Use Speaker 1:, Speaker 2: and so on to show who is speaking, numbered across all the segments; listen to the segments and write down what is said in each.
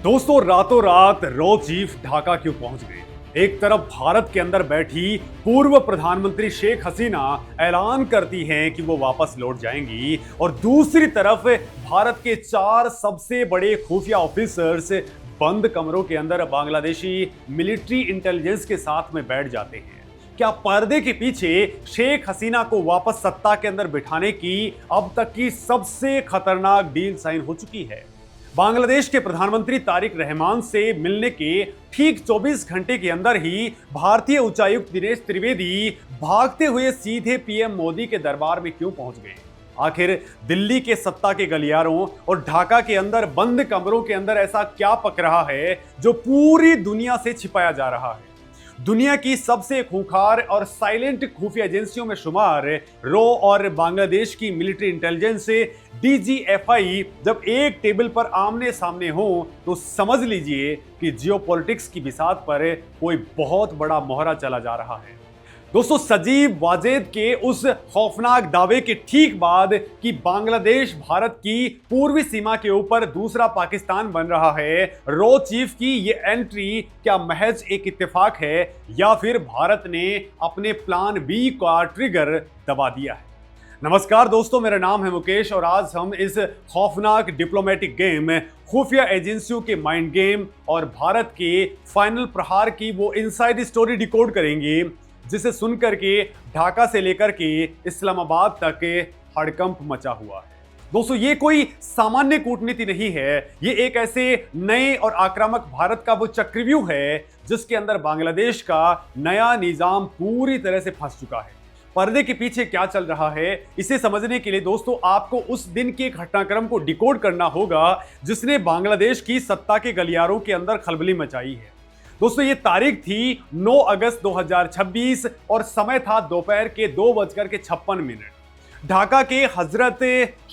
Speaker 1: दोस्तों, रातों रात रो चीफ ढाका क्यों पहुंच गए? एक तरफ भारत के अंदर बैठी पूर्व प्रधानमंत्री शेख हसीना ऐलान करती हैं कि वो वापस लौट जाएंगी और दूसरी तरफ भारत के 4 सबसे बड़े खुफिया ऑफिसर्स बंद कमरों के अंदर बांग्लादेशी मिलिट्री इंटेलिजेंस के साथ में बैठ जाते हैं। क्या पर्दे के पीछे शेख हसीना को वापस सत्ता के अंदर बिठाने की अब तक की सबसे खतरनाक डील साइन हो चुकी है? बांग्लादेश के प्रधानमंत्री तारिक रहमान से मिलने के ठीक 24 घंटे के अंदर ही भारतीय उच्चायुक्त दिनेश त्रिवेदी भागते हुए सीधे पीएम मोदी के दरबार में क्यों पहुंच गए? आखिर दिल्ली के सत्ता के गलियारों और ढाका के अंदर बंद कमरों के अंदर ऐसा क्या पक रहा है जो पूरी दुनिया से छिपाया जा रहा है? दुनिया की सबसे खूंखार और साइलेंट खुफिया एजेंसियों में शुमार रो और बांग्लादेश की मिलिट्री इंटेलिजेंस डीजीएफआई जब एक टेबल पर आमने सामने हो तो समझ लीजिए कि जियोपॉलिटिक्स की बिसात पर कोई बहुत बड़ा मोहरा चला जा रहा है। दोस्तों, सजीव वाजेद के उस खौफनाक दावे के ठीक बाद कि बांग्लादेश भारत की पूर्वी सीमा के ऊपर दूसरा पाकिस्तान बन रहा है, रो चीफ की ये एंट्री क्या महज एक इत्तेफाक है या फिर भारत ने अपने प्लान बी का ट्रिगर दबा दिया है? नमस्कार दोस्तों, मेरा नाम है मुकेश और आज हम इस खौफनाक डिप्लोमेटिक गेम, खुफिया एजेंसियों के माइंड गेम और भारत के फाइनल प्रहार की वो इनसाइड स्टोरी डिकोड करेंगे जिसे सुनकर के ढाका से लेकर के इस्लामाबाद तक हड़कंप मचा हुआ है। दोस्तों, ये कोई सामान्य कूटनीति नहीं है, ये एक ऐसे नए और आक्रामक भारत का वो चक्रव्यूह है जिसके अंदर बांग्लादेश का नया निजाम पूरी तरह से फंस चुका है। पर्दे के पीछे क्या चल रहा है, इसे समझने के लिए दोस्तों आपको उस दिन के घटनाक्रम को डिकोड करना होगा जिसने बांग्लादेश की सत्ता के गलियारों के अंदर खलबली मचाई है। दोस्तों, ये तारीख थी 9 अगस्त 2026 और समय था दोपहर के 2:56। ढाका के हजरत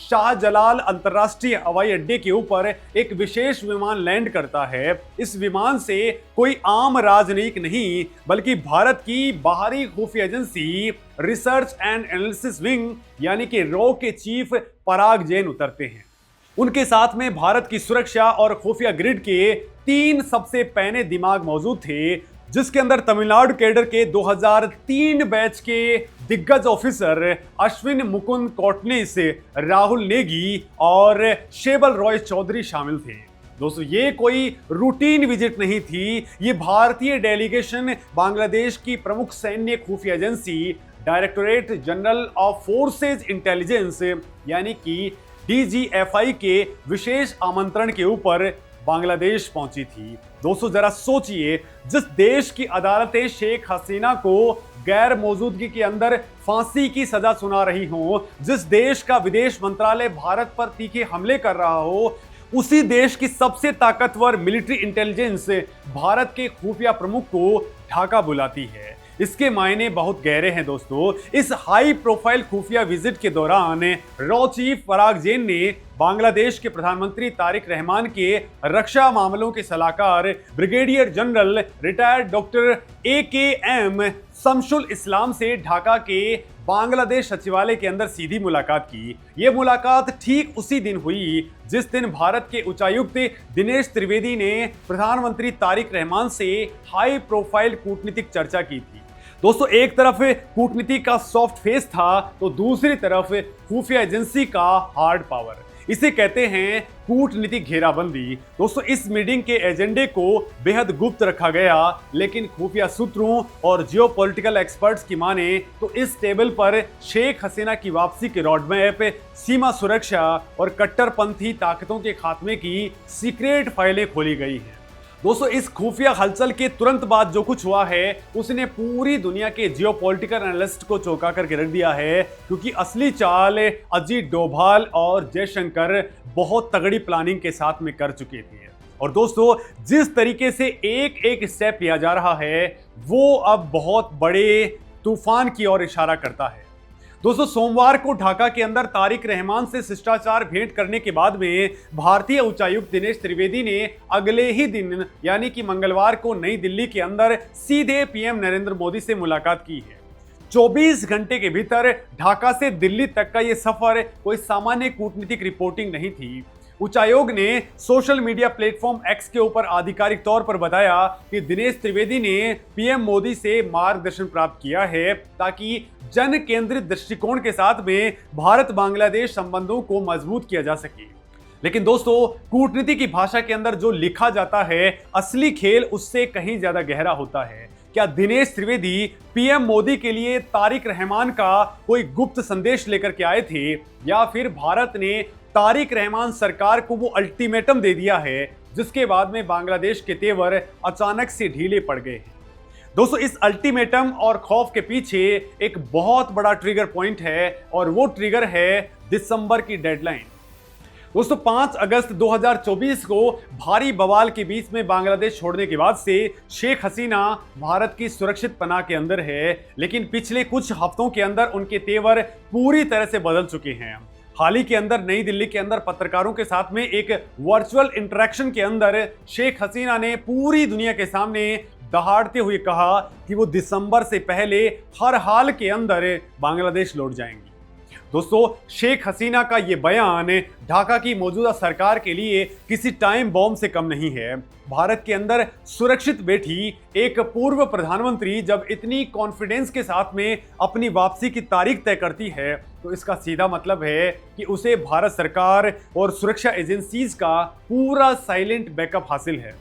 Speaker 1: शाहजलाल अंतर्राष्ट्रीय हवाई अड्डे के ऊपर एक विशेष विमान लैंड करता है। इस विमान से कोई आम राजनयिक नहीं बल्कि भारत की बाहरी खुफिया agency research and analysis wing यानी कि रो के चीफ पराग जैन उतरते हैं। उनके साथ में भारत की सुरक्षा और खुफिया ग्रिड के 3 सबसे पैने दिमाग मौजूद थे, जिसके अंदर तमिलनाडु कैडर के 2003 बैच के दिग्गज ऑफिसर अश्विन मुकुंद कोटनिस, राहुल नेगी और शेबल रॉय चौधरी शामिल थे। दोस्तों, ये कोई रूटीन विजिट नहीं थी, ये भारतीय डेलीगेशन बांग्लादेश की प्रमुख सैन्य खुफिया agency directorate general of forces intelligence यानी कि डीजीएफआई के विशेष आमंत्रण के ऊपर बांग्लादेश पहुंची थी। दोस्तों, जरा सोचिए, जिस देश की अदालतें शेख हसीना को गैर मौजूदगी के अंदर फांसी की सजा सुना रही हो, जिस देश का विदेश मंत्रालय भारत पर तीखे हमले कर रहा हो, उसी देश की सबसे ताकतवर मिलिट्री इंटेलिजेंस भारत के खुफिया प्रमुख को ढाका बुलाती है। इसके मायने बहुत गहरे हैं दोस्तों। इस हाई प्रोफाइल खुफिया विजिट के दौरान रो चीफ पराग जैन ने बांग्लादेश के प्रधानमंत्री तारिक रहमान के रक्षा मामलों के सलाहकार brigadier general retired doctor AKM Shamsul Islam से ढाका के बांग्लादेश सचिवालय के अंदर सीधी मुलाकात की। यह मुलाकात ठीक उसी दिन हुई जिस दिन भारत के उच्चायुक्त दिनेश त्रिवेदी ने प्रधानमंत्री तारिक रहमान से हाई प्रोफाइल कूटनीतिक चर्चा की थी। दोस्तों, एक तरफ कूटनीति का सॉफ्ट फेस था तो दूसरी तरफ खुफिया एजेंसी का हार्ड पावर। इसे कहते हैं कूटनीतिक घेराबंदी। दोस्तों, इस मीटिंग के एजेंडे को बेहद गुप्त रखा गया, लेकिन खुफिया सूत्रों और जियोपॉलिटिकल एक्सपर्ट्स की माने तो इस टेबल पर शेख हसीना की वापसी के रोडमैप, सीमा सुरक्षा और कट्टरपंथी ताकतों के खात्मे की सीक्रेट फाइलें खोली गई हैं। दोस्तों, इस खुफिया हलचल के तुरंत बाद जो कुछ हुआ है उसने पूरी दुनिया के जियोपॉलिटिकल एनालिस्ट को चौंका करके रख दिया है, क्योंकि असली चाल अजीत डोभाल और जयशंकर बहुत तगड़ी प्लानिंग के साथ में कर चुके थे। और दोस्तों, जिस तरीके से एक एक स्टेप लिया जा रहा है वो अब बहुत बड़े तूफान की ओर इशारा करता है। दोस्तों, सोमवार को ढाका के अंदर तारिक रहमान से शिष्टाचार भेंट करने के बाद में भारतीय उच्चायुक्त दिनेश त्रिवेदी ने अगले ही दिन यानी कि मंगलवार को नई दिल्ली के अंदर सीधे पीएम नरेंद्र मोदी से मुलाकात की है। 24 घंटे के भीतर ढाका से दिल्ली तक का यह सफर कोई सामान्य कूटनीतिक रिपोर्टिंग नहीं थी। उच्चायोग ने सोशल मीडिया प्लेटफॉर्म एक्स के ऊपर आधिकारिक तौर पर बताया कि दिनेश त्रिवेदी ने पीएम मोदी से मार्गदर्शन प्राप्त किया है ताकि जन केंद्रित दृष्टिकोण के साथ में भारत बांग्लादेश संबंधों को मजबूत किया जा सके। लेकिन दोस्तों, कूटनीति की भाषा के अंदर जो लिखा जाता है, असली खेल उससे कहीं ज्यादा गहरा होता है। क्या दिनेश त्रिवेदी पीएम मोदी के लिए तारिक रहमान का कोई गुप्त संदेश लेकर के आए थे, या फिर भारत ने तारिक रहमान सरकार को वो अल्टीमेटम दे दिया है जिसके बाद में बांग्लादेश के तेवर अचानक से ढीले पड़ गए हैं? दोस्तों, इस अल्टीमेटम और खौफ के पीछे एक बहुत बड़ा ट्रिगर पॉइंट है और वो ट्रिगर है दिसंबर की डेडलाइन। दोस्तों, 5 अगस्त 2024 को भारी बवाल के बीच में बांग्लादेश छोड़ने के बाद से शेख हसीना भारत की सुरक्षित पनाह के अंदर है, लेकिन पिछले कुछ हफ्तों के अंदर उनके तेवर पूरी तरह से बदल चुके हैं। हाल ही के अंदर नई दिल्ली के अंदर पत्रकारों के साथ में एक वर्चुअल इंटरेक्शन के अंदर शेख हसीना ने पूरी दुनिया के सामने दहाड़ते हुए कहा कि वो दिसंबर से पहले हर हाल के अंदर बांग्लादेश लौट जाएंगी। दोस्तों, शेख हसीना का ये बयान ढाका की मौजूदा सरकार के लिए किसी टाइम बॉम्ब से कम नहीं है। भारत के अंदर सुरक्षित बैठी एक पूर्व प्रधानमंत्री जब इतनी कॉन्फिडेंस के साथ में अपनी वापसी की तारीख तय करती है, तो इसका सीधा मतलब है कि उसे भारत सरकार और सुरक्षा एजेंसीज का पूरा साइलेंट बैकअप हासिल है।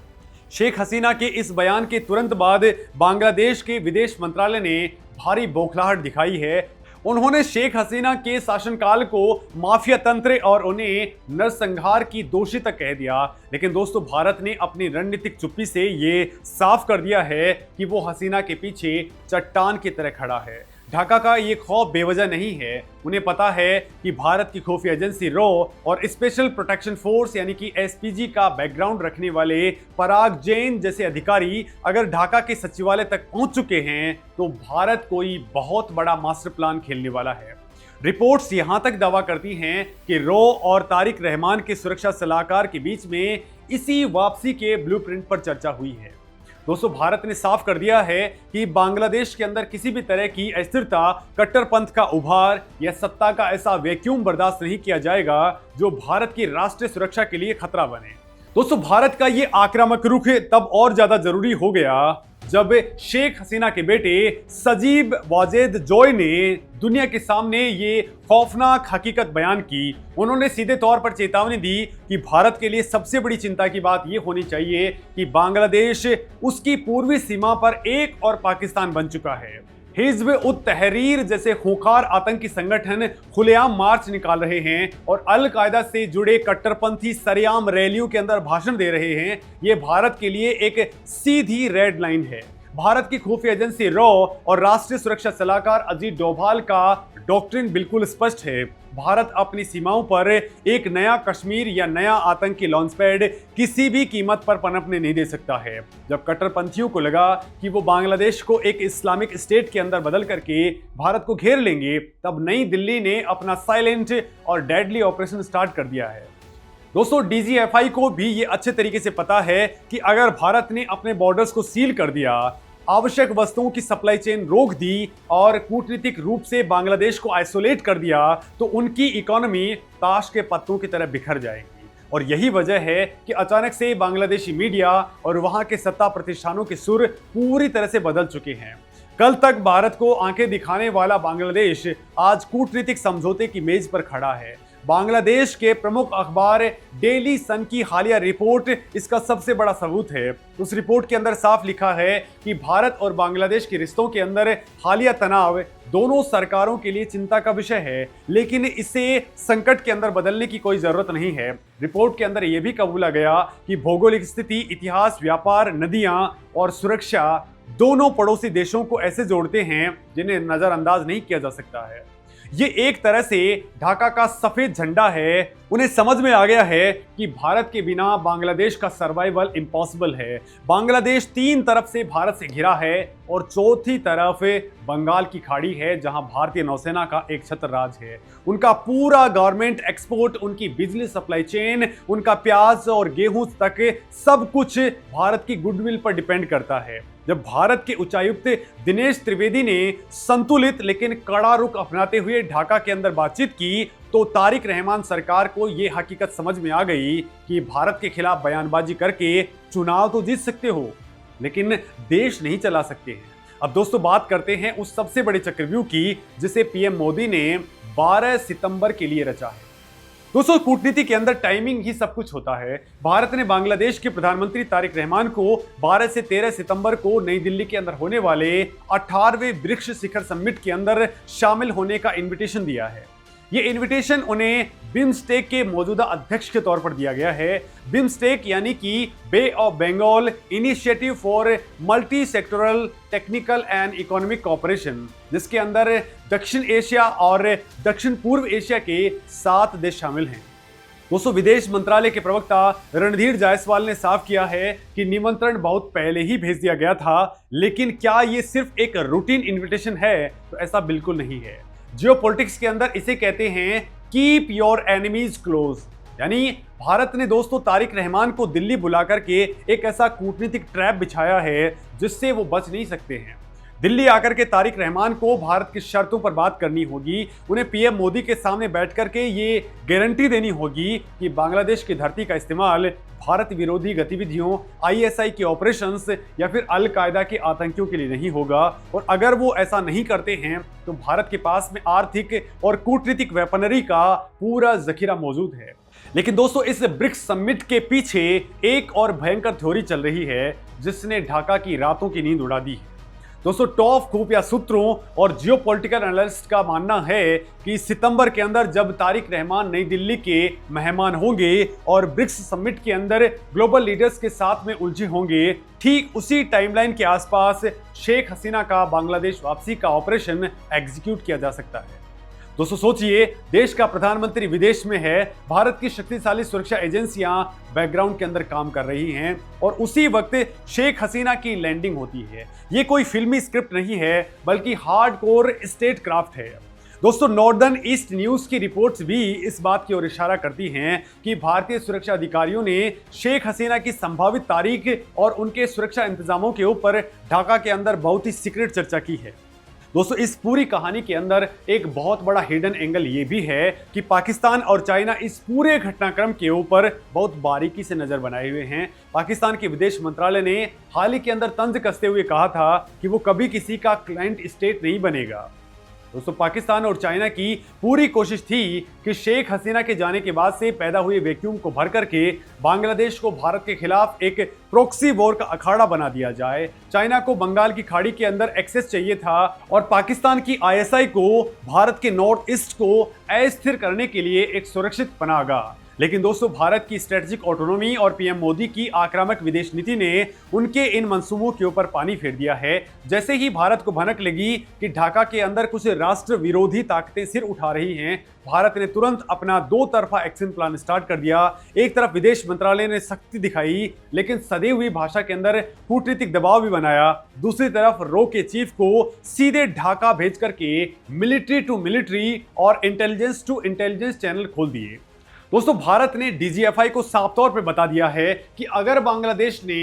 Speaker 1: शेख हसीना के इस बयान के तुरंत बाद बांग्लादेश के विदेश मंत्रालय ने भारी बौखलाहट दिखाई है। उन्होंने शेख हसीना के शासनकाल को माफिया तंत्र और उन्हें नरसंहार की दोषी तक कह दिया। लेकिन दोस्तों, भारत ने अपनी रणनीतिक चुप्पी से ये साफ कर दिया है कि वो हसीना के पीछे चट्टान की तरह खड़ा है। ढाका का ये खौफ बेवजह नहीं है। उन्हें पता है कि भारत की खुफिया एजेंसी रॉ और स्पेशल प्रोटेक्शन फोर्स यानी कि एसपीजी का बैकग्राउंड रखने वाले पराग जैन जैसे अधिकारी अगर ढाका के सचिवालय तक पहुंच चुके हैं तो भारत कोई बहुत बड़ा मास्टर प्लान खेलने वाला है। रिपोर्ट्स यहां तक दावा करती हैं कि रॉ और तारिक रहमान के सुरक्षा सलाहकार के बीच में इसी वापसी के ब्लूप्रिंट पर चर्चा हुई है। दोस्तों, भारत ने साफ कर दिया है कि बांग्लादेश के अंदर किसी भी तरह की अस्थिरता, कट्टरपंथ का उभार या सत्ता का ऐसा वैक्यूम बर्दाश्त नहीं किया जाएगा जो भारत की राष्ट्रीय सुरक्षा के लिए खतरा बने। दोस्तों, भारत का ये आक्रामक रुख तब और ज्यादा जरूरी हो गया जब शेख हसीना के बेटे सजीब वाजेद जॉय ने दुनिया के सामने ये खौफनाक हकीकत बयान की। उन्होंने सीधे तौर पर चेतावनी दी कि भारत के लिए सबसे बड़ी चिंता की बात यह होनी चाहिए कि बांग्लादेश उसकी पूर्वी सीमा पर एक और पाकिस्तान बन चुका है। हिज़्ब उत तहरीर जैसे खूंखार आतंकी संगठन खुलेआम मार्च निकाल रहे हैं और अल कायदा से जुड़े कट्टरपंथी सरेआम रैलियों के अंदर भाषण दे रहे हैं। ये भारत के लिए एक सीधी रेड लाइन है। भारत की खुफिया एजेंसी रॉ और राष्ट्रीय सुरक्षा सलाहकार अजीत डोभाल का डॉक्ट्रिन बिल्कुल स्पष्ट है। भारत अपनी सीमाओं पर एक नया कश्मीर या नया आतंकी लॉन्च पैड किसी भी कीमत पर पनपने नहीं दे सकता है। जब कट्टरपंथियों को लगा कि वो बांग्लादेश को एक इस्लामिक स्टेट के अंदर बदल करके भारत को घेर लेंगे, तब नई दिल्ली ने अपना साइलेंट और डेडली ऑपरेशन स्टार्ट कर दिया है। दोस्तों, डीजीएफआई को भी ये अच्छे तरीके से पता है कि अगर भारत ने अपने बॉर्डर्स को सील कर दिया, आवश्यक वस्तुओं की सप्लाई चेन रोक दी और कूटनीतिक रूप से बांग्लादेश को आइसोलेट कर दिया, तो उनकी इकोनॉमी ताश के पत्तों की तरह बिखर जाएगी। और यही वजह है कि अचानक से बांग्लादेशी मीडिया और वहां के सत्ता प्रतिष्ठानों के सुर पूरी तरह से बदल चुके हैं। कल तक भारत को आंखें दिखाने वाला बांग्लादेश आज कूटनीतिक समझौते की मेज पर खड़ा है। बांग्लादेश के प्रमुख अखबार डेली सन की हालिया रिपोर्ट इसका सबसे बड़ा सबूत है। उस रिपोर्ट के अंदर साफ लिखा है कि भारत और बांग्लादेश के रिश्तों के अंदर हालिया तनाव दोनों सरकारों के लिए चिंता का विषय है, लेकिन इसे संकट के अंदर बदलने की कोई जरूरत नहीं है। रिपोर्ट के अंदर यह भी कबूला गया कि भौगोलिक स्थिति, इतिहास, व्यापार, नदियां और सुरक्षा दोनों पड़ोसी देशों को ऐसे जोड़ते हैं जिन्हें नजरअंदाज नहीं किया जा सकता है। ये एक तरह से ढाका का सफेद झंडा है। उन्हें समझ में आ गया है कि भारत के बिना बांग्लादेश का सर्वाइवल इम्पॉसिबल है। बांग्लादेश तीन तरफ से भारत से घिरा है, और चौथी तरफ बंगाल की खाड़ी है जहां भारतीय नौसेना का एक छत्र राज है। उनका पूरा गारमेंट एक्सपोर्ट, उनकी बिजली सप्लाई चेन, उनका प्याज और गेहूं तक सब कुछ भारत की गुडविल पर डिपेंड करता है। जब भारत के उच्चायुक्त दिनेश त्रिवेदी ने संतुलित लेकिन कड़ा रुख अपनाते हुए ढाका के अंदर बातचीत की तो तारिक रहमान सरकार को यह हकीकत समझ में आ गई कि भारत के खिलाफ बयानबाजी करके चुनाव तो जीत सकते हो लेकिन देश नहीं चला सकते हैं। अब दोस्तों बात करते हैं उस सबसे बड़े चक्रव्यूह की जिसे पीएम मोदी ने 12 सितंबर के लिए रचा है। दोस्तों कूटनीति के अंदर टाइमिंग ही सब कुछ होता है। भारत ने बांग्लादेश के प्रधानमंत्री तारिक रहमान को 12 से 13 सितंबर को नई दिल्ली के अंदर होने वाले 18वें ब्रिक्स शिखर समिट के अंदर शामिल होने का इनविटेशन दिया है। ये इनविटेशन उन्हें बिम्स्टेक के मौजूदा अध्यक्ष के तौर पर दिया गया है। बिम्स्टेक यानी कि bay of Bengal initiative for multi sectoral technical and economic cooperation, जिसके अंदर दक्षिण एशिया और दक्षिण पूर्व एशिया के 7 देश शामिल हैं। दोस्तों विदेश मंत्रालय के प्रवक्ता रणधीर जायसवाल ने साफ किया है कि निमंत्रण बहुत पहले ही भेज दिया गया था, लेकिन क्या ये सिर्फ एक रूटीन इन्विटेशन है? तो ऐसा बिल्कुल नहीं है। जियोपॉलिटिक्स के अंदर इसे कहते हैं कीप योर एनिमीज क्लोज, यानी भारत ने दोस्तों तारिक रहमान को दिल्ली बुला करके एक ऐसा कूटनीतिक ट्रैप बिछाया है जिससे वो बच नहीं सकते हैं। दिल्ली आकर के तारिक रहमान को भारत की शर्तों पर बात करनी होगी। उन्हें पीएम मोदी के सामने बैठ करके ये गारंटी देनी होगी कि बांग्लादेश की धरती का इस्तेमाल भारत विरोधी गतिविधियों, आईएसआई के ऑपरेशंस या फिर अल कायदा के आतंकियों के लिए नहीं होगा। और अगर वो ऐसा नहीं करते हैं तो भारत के पास में आर्थिक और कूटनीतिक वेपनरी का पूरा जखीरा मौजूद है। लेकिन दोस्तों इस ब्रिक्स समिट के पीछे एक और भयंकर थ्योरी चल रही है जिसने ढाका की रातों की नींद उड़ा दी है। दोस्तों टॉप खुफिया सूत्रों और जियोपॉलिटिकल एनालिस्ट का मानना है कि सितंबर के अंदर जब तारिक रहमान नई दिल्ली के मेहमान होंगे और ब्रिक्स समिट के अंदर ग्लोबल लीडर्स के साथ में उलझे होंगे, ठीक उसी टाइमलाइन के आसपास शेख हसीना का बांग्लादेश वापसी का ऑपरेशन एग्जीक्यूट किया जा सकता है। दोस्तों सोचिए, देश का प्रधानमंत्री विदेश में है, भारत की शक्तिशाली सुरक्षा एजेंसियां बैकग्राउंड के अंदर काम कर रही हैं और उसी वक्त शेख हसीना की लैंडिंग होती है। ये कोई फिल्मी स्क्रिप्ट नहीं है बल्कि हार्डकोर स्टेट क्राफ्ट है। दोस्तों नॉर्दर्न ईस्ट न्यूज की रिपोर्ट्स भी इस बात की ओर इशारा करती हैं कि भारतीय सुरक्षा अधिकारियों ने शेख हसीना की संभावित तारीख और उनके सुरक्षा इंतजामों के ऊपर ढाका के अंदर बहुत ही सीक्रेट चर्चा की है। दोस्तों इस पूरी कहानी के अंदर एक बहुत बड़ा हिडन एंगल ये भी है कि पाकिस्तान और चाइना इस पूरे घटनाक्रम के ऊपर बहुत बारीकी से नजर बनाए हुए हैं। पाकिस्तान के विदेश मंत्रालय ने हाल ही के अंदर तंज कसते हुए कहा था कि वो कभी किसी का क्लाइंट स्टेट नहीं बनेगा। दोस्तों पाकिस्तान और चाइना की पूरी कोशिश थी कि शेख हसीना के जाने के बाद से पैदा हुए वैक्यूम को भर करके बांग्लादेश को भारत के खिलाफ एक प्रॉक्सी वॉर का अखाड़ा बना दिया जाए। चाइना को बंगाल की खाड़ी के अंदर एक्सेस चाहिए था और पाकिस्तान की आईएसआई को भारत के नॉर्थ ईस्ट को अस्थिर करने के लिए एक सुरक्षित पनाहगाह। लेकिन दोस्तों भारत की स्ट्रेटेजिक ऑटोनॉमी और पीएम मोदी की आक्रामक विदेश नीति ने उनके इन मंसूबों के ऊपर पानी फेर दिया है। जैसे ही भारत को भनक लगी कि ढाका के अंदर कुछ राष्ट्र विरोधी ताकतें सिर उठा रही हैं, भारत ने तुरंत अपना 2 तरफा एक्शन प्लान स्टार्ट कर दिया। एक तरफ विदेश मंत्रालय ने सख्ती दिखाई लेकिन सदी हुई भाषा के अंदर कूटनीतिक दबाव भी बनाया। दूसरी तरफ रो के चीफ को सीधे ढाका भेज करके मिलिट्री टू मिलिट्री और इंटेलिजेंस टू इंटेलिजेंस चैनल खोल दिए। दोस्तों भारत ने डीजीएफआई को साफ तौर पे बता दिया है कि अगर बांग्लादेश ने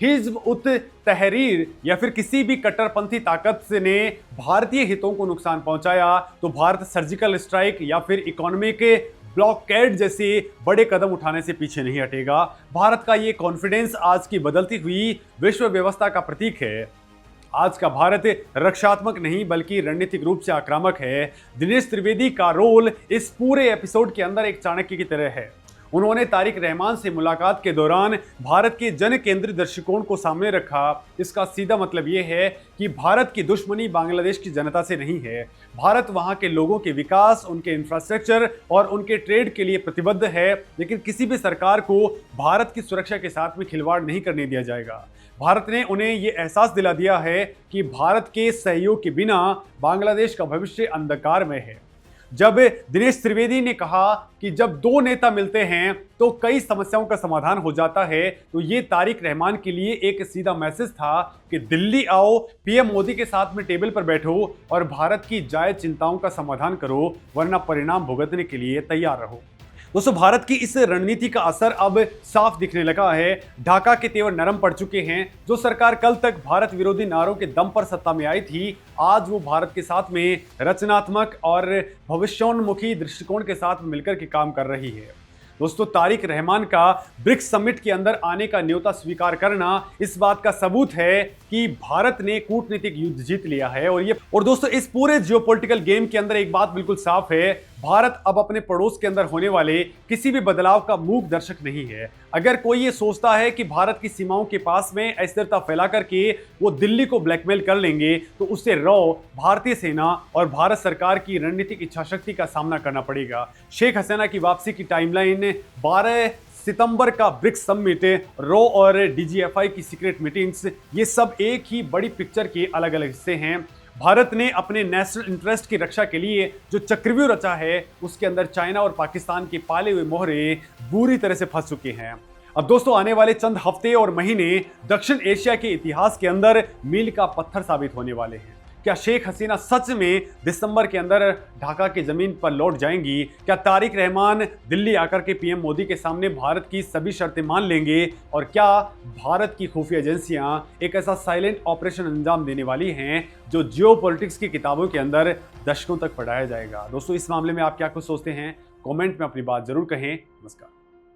Speaker 1: हिज्ब उत तहरीर या फिर किसी भी कट्टरपंथी ताकत से ने भारतीय हितों को नुकसान पहुंचाया तो भारत सर्जिकल स्ट्राइक या फिर इकोनॉमिक ब्लॉकेड जैसे बड़े कदम उठाने से पीछे नहीं हटेगा। भारत का ये कॉन्फिडेंस आज की बदलती हुई विश्व व्यवस्था का प्रतीक है। आज का भारत रक्षात्मक नहीं बल्कि रणनीतिक रूप से आक्रामक है। दिनेश त्रिवेदी का रोल इस पूरे एपिसोड के अंदर एक चाणक्य की तरह है। उन्होंने तारिक रहमान से मुलाकात के दौरान भारत के जन केंद्रित दृष्टिकोण को सामने रखा। इसका सीधा मतलब यह है कि भारत की दुश्मनी बांग्लादेश की जनता से नहीं है। भारत वहां के लोगों के विकास, उनके इंफ्रास्ट्रक्चर और उनके ट्रेड के लिए प्रतिबद्ध है, लेकिन किसी भी सरकार को भारत की सुरक्षा के साथ में खिलवाड़ नहीं करने दिया जाएगा। भारत ने उन्हें यह एहसास दिला दिया है कि भारत के सहयोग के बिना बांग्लादेश का भविष्य अंधकार में है। जब दिनेश त्रिवेदी ने कहा कि जब दो नेता मिलते हैं तो कई समस्याओं का समाधान हो जाता है, तो ये तारिक रहमान के लिए एक सीधा मैसेज था कि दिल्ली आओ, पीएम मोदी के साथ में टेबल पर बैठो और भारत की जायज चिंताओं का समाधान करो, वरना परिणाम भुगतने के लिए तैयार रहो। दोस्तों, भारत की इस रणनीति का असर अब साफ दिखने लगा है। ढाका के तेवर नरम पड़ चुके हैं। जो सरकार कल तक भारत विरोधी नारों के दम पर सत्ता में आई थी, आज वो भारत के साथ में रचनात्मक और भविष्योन्मुखी दृष्टिकोण के साथ मिलकर के काम कर रही है। दोस्तों, तारिक रहमान का ब्रिक्स समिट के अंदर आने का न्योता स्वीकार करना इस बात का सबूत है कि भारत ने कूटनीतिक युद्ध जीत लिया है। और दोस्तों, इस पूरे जियोपॉलिटिकल गेम के अंदर एक बात बिल्कुल साफ है, भारत अब अपने पड़ोस के अंदर होने वाले किसी भी बदलाव का मूक दर्शक नहीं है। अगर कोई ये सोचता है कि भारत की सीमाओं के पास में अस्थिरता फैला करके वो दिल्ली को ब्लैकमेल कर लेंगे, तो उससे भारतीय सेना और भारत सरकार की रणनीतिक इच्छाशक्ति का सामना करना पड़ेगा। शेख हसीना की वापसी की टाइमलाइन, 12 सितंबर का ब्रिक्स समिट, और डीजीएफआई की सीक्रेट मीटिंग्स, ये सब एक ही बड़ी पिक्चर के अलग अलग हिस्से हैं। भारत ने अपने नेशनल इंटरेस्ट की रक्षा के लिए जो चक्रव्यूह रचा है, उसके अंदर चाइना और पाकिस्तान के पाले हुए मोहरे बुरी तरह से फंस चुके हैं। अब दोस्तों, आने वाले चंद हफ्ते और महीने दक्षिण एशिया के इतिहास के अंदर मील का पत्थर साबित होने वाले हैं। क्या शेख हसीना सच में दिसंबर के अंदर ढाका की जमीन पर लौट जाएंगी? क्या तारिक रहमान दिल्ली आकर के पीएम मोदी के सामने भारत की सभी शर्तें मान लेंगे? और क्या भारत की खुफिया एजेंसियां एक ऐसा साइलेंट ऑपरेशन अंजाम देने वाली हैं जो जियोपॉलिटिक्स की किताबों के अंदर दशकों तक पढ़ाया जाएगा? दोस्तों, इस मामले में आप क्या कुछ सोचते हैं? कमेंट में अपनी बात जरूर कहें। नमस्कार।